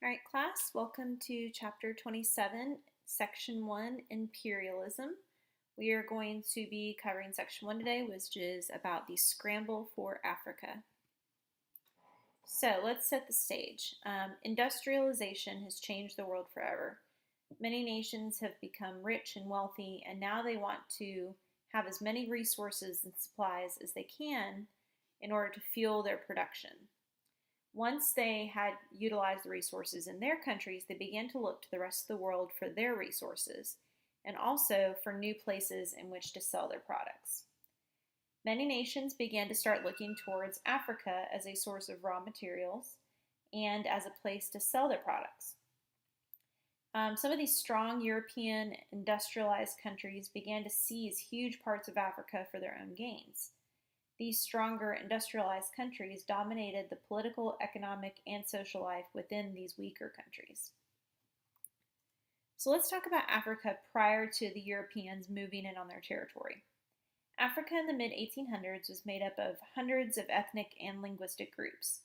All right, class, welcome to Chapter 27, Section 1, Imperialism. We are going to be covering Section 1 today, which is about the Scramble for Africa. So let's set the stage. Industrialization has changed the world forever. Many nations have become rich and wealthy, and now they want to have as many resources and supplies as they can in order to fuel their production. Once they had utilized the resources in their countries, they began to look to the rest of the world for their resources and also for new places in which to sell their products. Many nations began to start looking towards Africa as a source of raw materials and as a place to sell their products. Some of these strong European industrialized countries began to seize huge parts of Africa for their own gains. These stronger industrialized countries dominated the political, economic, and social life within these weaker countries. So let's talk about Africa prior to the Europeans moving in on their territory. Africa in the mid-1800s was made up of hundreds of ethnic and linguistic groups.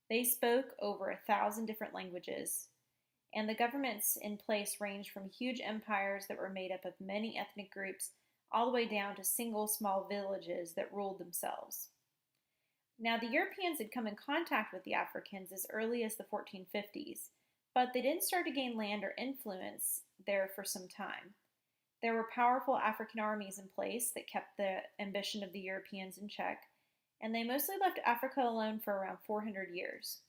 They spoke over 1,000 different languages, and the governments in place ranged from huge empires that were made up of many ethnic groups all the way down to single small villages that ruled themselves. Now, the Europeans had come in contact with the Africans as early as the 1450s, but they didn't start to gain land or influence there for some time. There were powerful African armies in place that kept the ambition of the Europeans in check, and they mostly left Africa alone for around 400 years.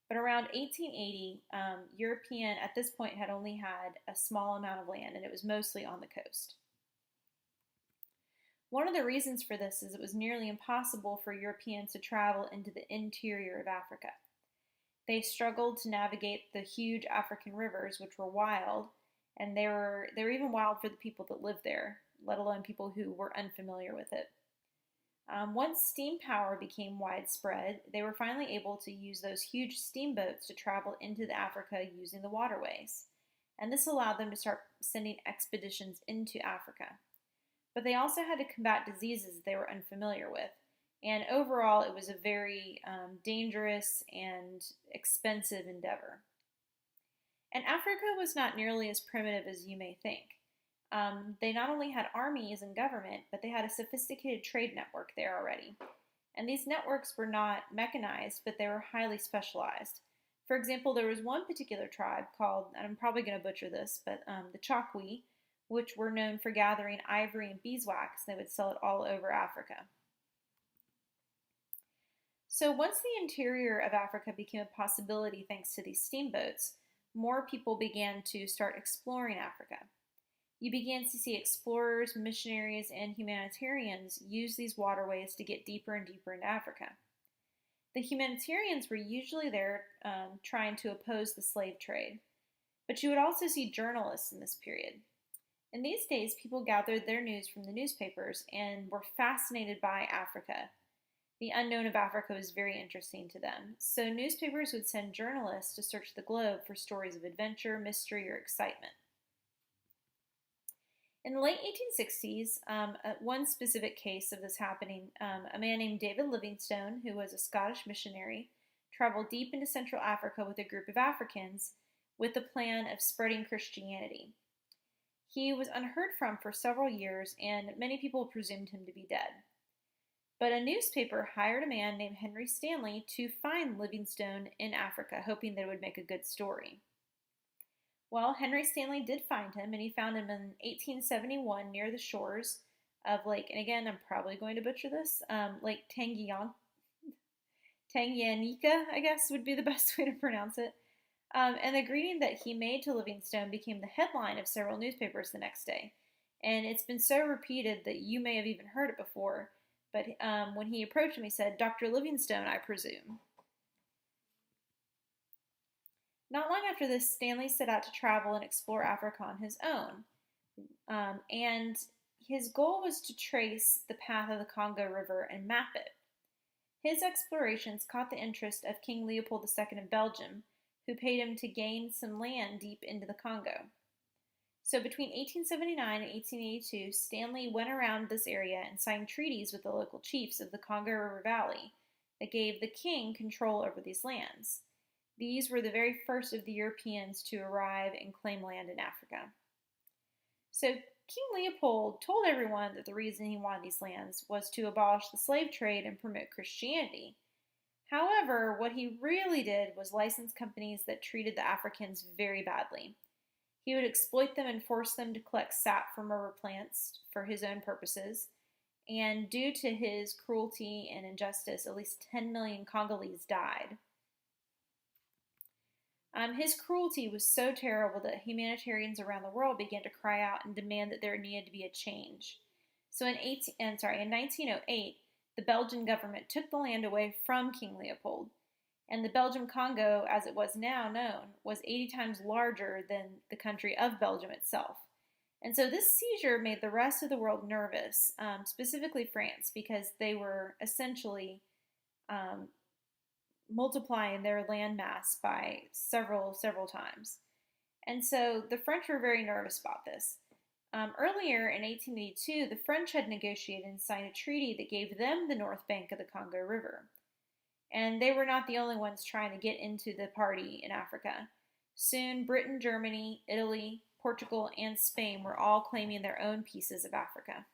But around 1880, European at this point had only had a small amount of land, and it was mostly on the coast. One of the reasons for this is it was nearly impossible for Europeans to travel into the interior of Africa. They struggled to navigate the huge African rivers, which were wild, and they were even wild for the people that lived there, let alone people who were unfamiliar with it. Once steam power became widespread, they were finally able to use those huge steamboats to travel into Africa using the waterways, and this allowed them to start sending expeditions into Africa. But they also had to combat diseases they were unfamiliar with. And overall, it was a very dangerous and expensive endeavor. And Africa was not nearly as primitive as you may think. They not only had armies and government, but they had a sophisticated trade network there already. And these networks were not mechanized, but they were highly specialized. For example, there was one particular tribe called, and I'm probably going to butcher this, but the Chokwe, which were known for gathering ivory and beeswax. They would sell it all over Africa. So once the interior of Africa became a possibility thanks to these steamboats, more people began to start exploring Africa. You began to see explorers, missionaries, and humanitarians use these waterways to get deeper and deeper into Africa. The humanitarians were usually there trying to oppose the slave trade, but you would also see journalists in this period. In these days, people gathered their news from the newspapers and were fascinated by Africa. The unknown of Africa was very interesting to them, so newspapers would send journalists to search the globe for stories of adventure, mystery, or excitement. In the late 1860s, one specific case of this happening, a man named David Livingstone, who was a Scottish missionary, traveled deep into Central Africa with a group of Africans with the plan of spreading Christianity. He was unheard from for several years, and many people presumed him to be dead. But a newspaper hired a man named Henry Stanley to find Livingstone in Africa, hoping that it would make a good story. Well, Henry Stanley did find him, and he found him in 1871 near the shores of Lake, and again, I'm probably going to butcher this, Lake Tanganyika, I guess would be the best way to pronounce it. And the greeting that he made to Livingstone became the headline of several newspapers the next day. And it's been so repeated that you may have even heard it before. But when he approached him, he said, "Dr. Livingstone, I presume." Not long after this, Stanley set out to travel and explore Africa on his own. And his goal was to trace the path of the Congo River and map it. His explorations caught the interest of King Leopold II of Belgium, who paid him to gain some land deep into the Congo. So between 1879 and 1882, Stanley went around this area and signed treaties with the local chiefs of the Congo River Valley that gave the king control over these lands. These were the very first of the Europeans to arrive and claim land in Africa. So King Leopold told everyone that the reason he wanted these lands was to abolish the slave trade and promote Christianity. However, what he really did was license companies that treated the Africans very badly. He would exploit them and force them to collect sap from rubber plants for his own purposes. And due to his cruelty and injustice, at least 10 million Congolese died. His cruelty was so terrible that humanitarians around the world began to cry out and demand that there needed to be a change. So in 1908, the Belgian government took the land away from King Leopold, and the Belgium Congo, as it was now known, was 80 times larger than the country of Belgium itself. And so this seizure made the rest of the world nervous, specifically France, because they were essentially multiplying their landmass by several times. And so the French were very nervous about this. Earlier in 1882, the French had negotiated and signed a treaty that gave them the north bank of the Congo River. And they were not the only ones trying to get into the party in Africa. Soon, Britain, Germany, Italy, Portugal, and Spain were all claiming their own pieces of Africa.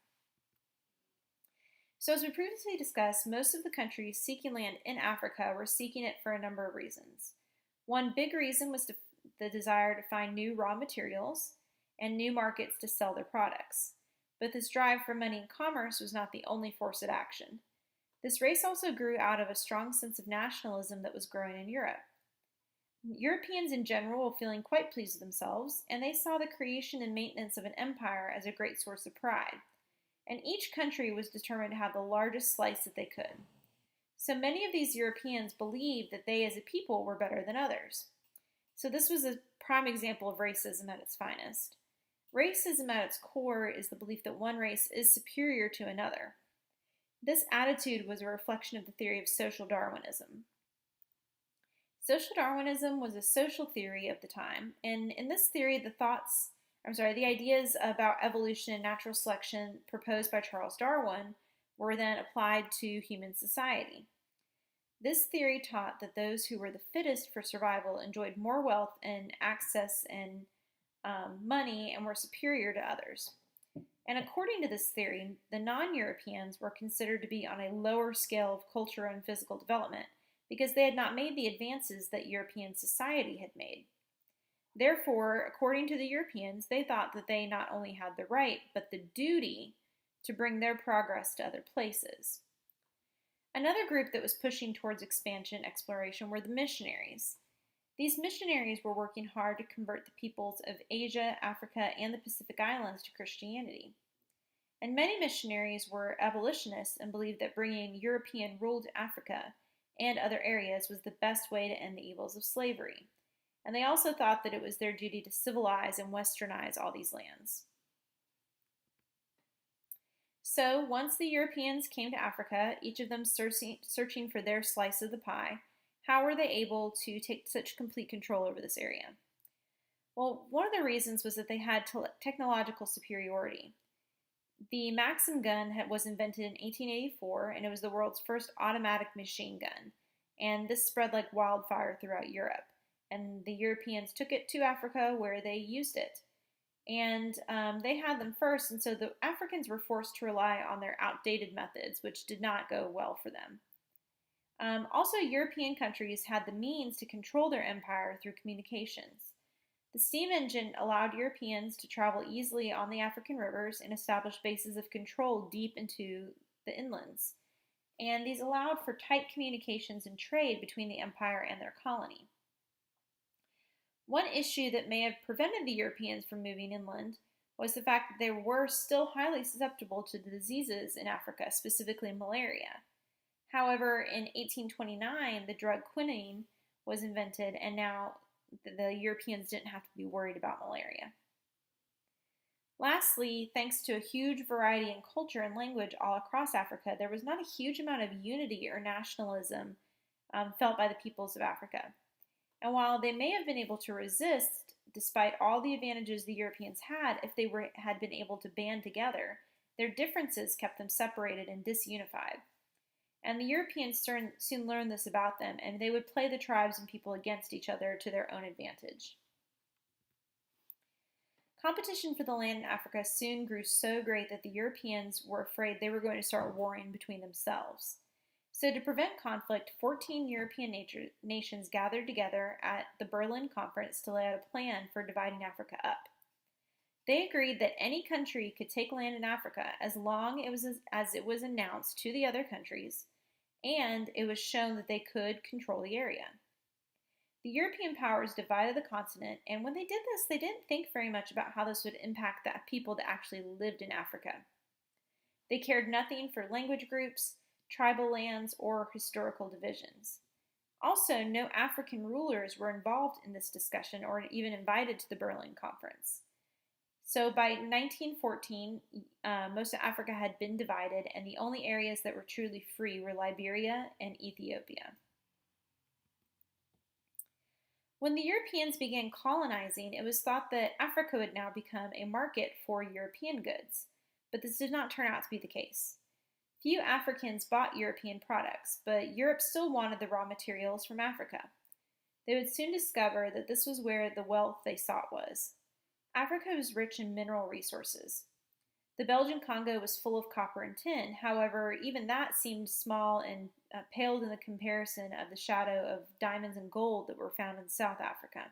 So as we previously discussed, most of the countries seeking land in Africa were seeking it for a number of reasons. One big reason was the desire to find new raw materials and new markets to sell their products. But this drive for money and commerce was not the only force at action. This race also grew out of a strong sense of nationalism that was growing in Europe. Europeans in general were feeling quite pleased with themselves, and they saw the creation and maintenance of an empire as a great source of pride. And each country was determined to have the largest slice that they could. So many of these Europeans believed that they as a people were better than others. So this was a prime example of racism at its finest. Racism at its core is the belief that one race is superior to another. This attitude was a reflection of the theory of social Darwinism. Social Darwinism was a social theory of the time, and in this theory, the ideas about evolution and natural selection proposed by Charles Darwin were then applied to human society. This theory taught that those who were the fittest for survival enjoyed more wealth and access and money and were superior to others. And according to this theory, the non-Europeans were considered to be on a lower scale of culture and physical development because they had not made the advances that European society had made. Therefore, according to the Europeans, they thought that they not only had the right, but the duty to bring their progress to other places. Another group that was pushing towards expansion and exploration were the missionaries. These missionaries were working hard to convert the peoples of Asia, Africa, and the Pacific Islands to Christianity. And many missionaries were abolitionists and believed that bringing European rule to Africa and other areas was the best way to end the evils of slavery. And they also thought that it was their duty to civilize and westernize all these lands. So once the Europeans came to Africa, each of them searching for their slice of the pie, how were they able to take such complete control over this area? Well, one of the reasons was that they had technological superiority. The Maxim gun was invented in 1884, and it was the world's first automatic machine gun. And this spread like wildfire throughout Europe. And the Europeans took it to Africa where they used it. And they had them first, and so the Africans were forced to rely on their outdated methods, which did not go well for them. Also, European countries had the means to control their empire through communications. The steam engine allowed Europeans to travel easily on the African rivers and establish bases of control deep into the inlands. And these allowed for tight communications and trade between the empire and their colony. One issue that may have prevented the Europeans from moving inland was the fact that they were still highly susceptible to the diseases in Africa, specifically malaria. However, in 1829, the drug quinine was invented, and now the Europeans didn't have to be worried about malaria. Lastly, thanks to a huge variety in culture and language all across Africa, there was not a huge amount of unity or nationalism felt by the peoples of Africa. And while they may have been able to resist, despite all the advantages the Europeans had, if they had been able to band together, their differences kept them separated and disunified. And the Europeans soon learned this about them, and they would play the tribes and people against each other to their own advantage. Competition for the land in Africa soon grew so great that the Europeans were afraid they were going to start warring between themselves. So, to prevent conflict, 14 European nations gathered together at the Berlin Conference to lay out a plan for dividing Africa up. They agreed that any country could take land in Africa as long as it was announced to the other countries and it was shown that they could control the area. The European powers divided the continent, and when they did this, they didn't think very much about how this would impact the people that actually lived in Africa. They cared nothing for language groups, tribal lands, or historical divisions. Also, no African rulers were involved in this discussion or even invited to the Berlin Conference. So by 1914, most of Africa had been divided, and the only areas that were truly free were Liberia and Ethiopia. When the Europeans began colonizing, it was thought that Africa would now become a market for European goods, but this did not turn out to be the case. Few Africans bought European products, but Europe still wanted the raw materials from Africa. They would soon discover that this was where the wealth they sought was. Africa was rich in mineral resources. The Belgian Congo was full of copper and tin. However, even that seemed small and paled in the comparison of the shadow of diamonds and gold that were found in South Africa.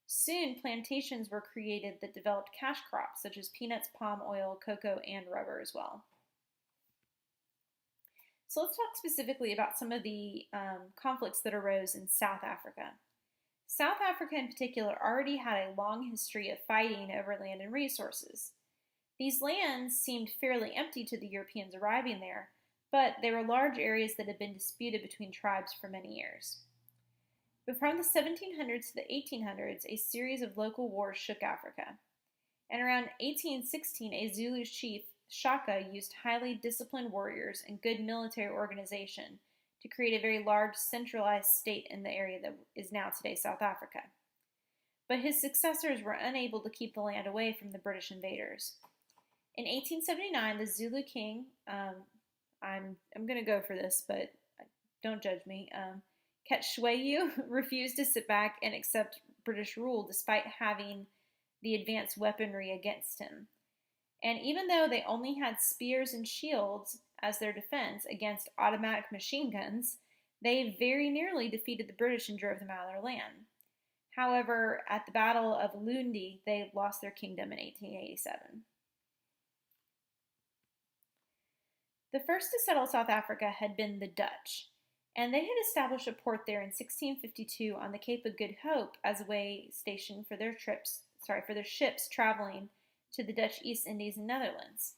Soon, plantations were created that developed cash crops such as peanuts, palm oil, cocoa, and rubber as well. So let's talk specifically about some of the conflicts that arose in South Africa. South Africa in particular already had a long history of fighting over land and resources. These lands seemed fairly empty to the Europeans arriving there, but they were large areas that had been disputed between tribes for many years. But from the 1700s to the 1800s, a series of local wars shook Africa. And around 1816, a Zulu chief, Shaka, used highly disciplined warriors and good military organization to create a very large centralized state in the area that is now today South Africa. But his successors were unable to keep the land away from the British invaders. In 1879, the Zulu king, I'm going to go for this, but don't judge me, Ketshwayo refused to sit back and accept British rule despite having the advanced weaponry against him. And even though they only had spears and shields as their defense against automatic machine guns, they very nearly defeated the British and drove them out of their land. However, at the Battle of Lundi, they lost their kingdom in 1887. The first to settle South Africa had been the Dutch, and they had established a port there in 1652 on the Cape of Good Hope as a way station for their ships traveling to the Dutch East Indies and Netherlands.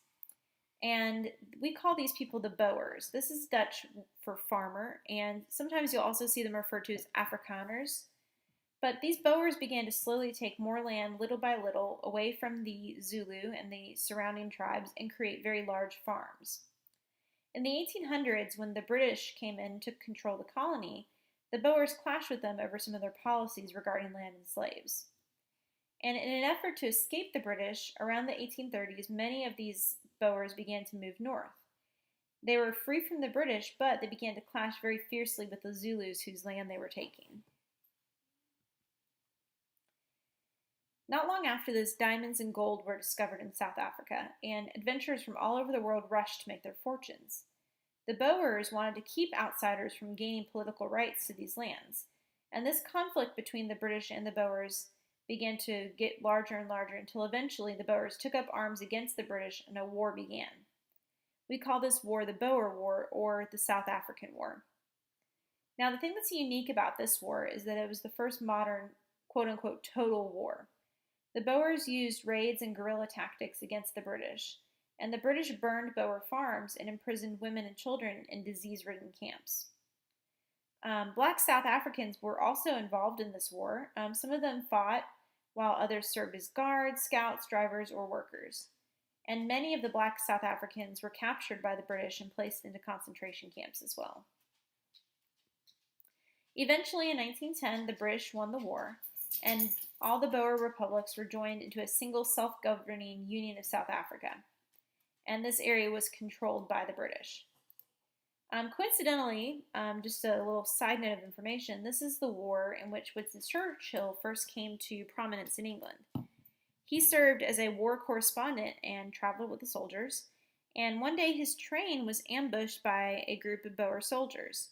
And we call these people the Boers. This is Dutch for farmer, and sometimes you'll also see them referred to as Afrikaners. But these Boers began to slowly take more land little by little away from the Zulu and the surrounding tribes and create very large farms. In the 1800s, when the British came in and took control of the colony, the Boers clashed with them over some of their policies regarding land and slaves. And in an effort to escape the British, around the 1830s, many of these Boers began to move north. They were free from the British, but they began to clash very fiercely with the Zulus whose land they were taking. Not long after this, diamonds and gold were discovered in South Africa, and adventurers from all over the world rushed to make their fortunes. The Boers wanted to keep outsiders from gaining political rights to these lands, and this conflict between the British and the Boers began to get larger and larger until eventually the Boers took up arms against the British and a war began. We call this war the Boer War or the South African War. Now, the thing that's unique about this war is that it was the first modern, quote-unquote, total war. The Boers used raids and guerrilla tactics against the British, and the British burned Boer farms and imprisoned women and children in disease-ridden camps. Black South Africans were also involved in this war. Some of them fought, while others served as guards, scouts, drivers, or workers. And many of the black South Africans were captured by the British and placed into concentration camps as well. Eventually, in 1910, the British won the war, and all the Boer republics were joined into a single self-governing Union of South Africa. And this area was controlled by the British. Coincidentally, just a little side note of information, this is the war in which Winston Churchill first came to prominence in England. He served as a war correspondent and traveled with the soldiers, and one day his train was ambushed by a group of Boer soldiers,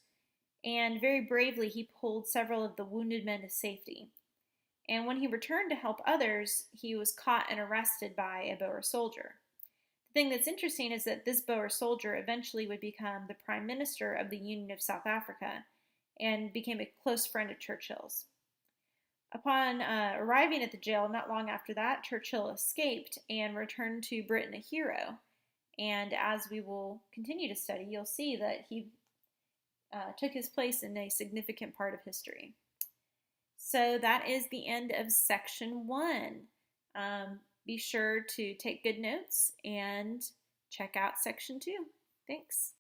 and very bravely he pulled several of the wounded men to safety. And when he returned to help others, he was caught and arrested by a Boer soldier. The thing that's interesting is that this Boer soldier eventually would become the Prime Minister of the Union of South Africa and became a close friend of Churchill's. Upon arriving at the jail not long after that, Churchill escaped and returned to Britain a hero. And as we will continue to study, you'll see that he took his place in a significant part of history. So that is the end of section 1. Be sure to take good notes and check out section 2. Thanks.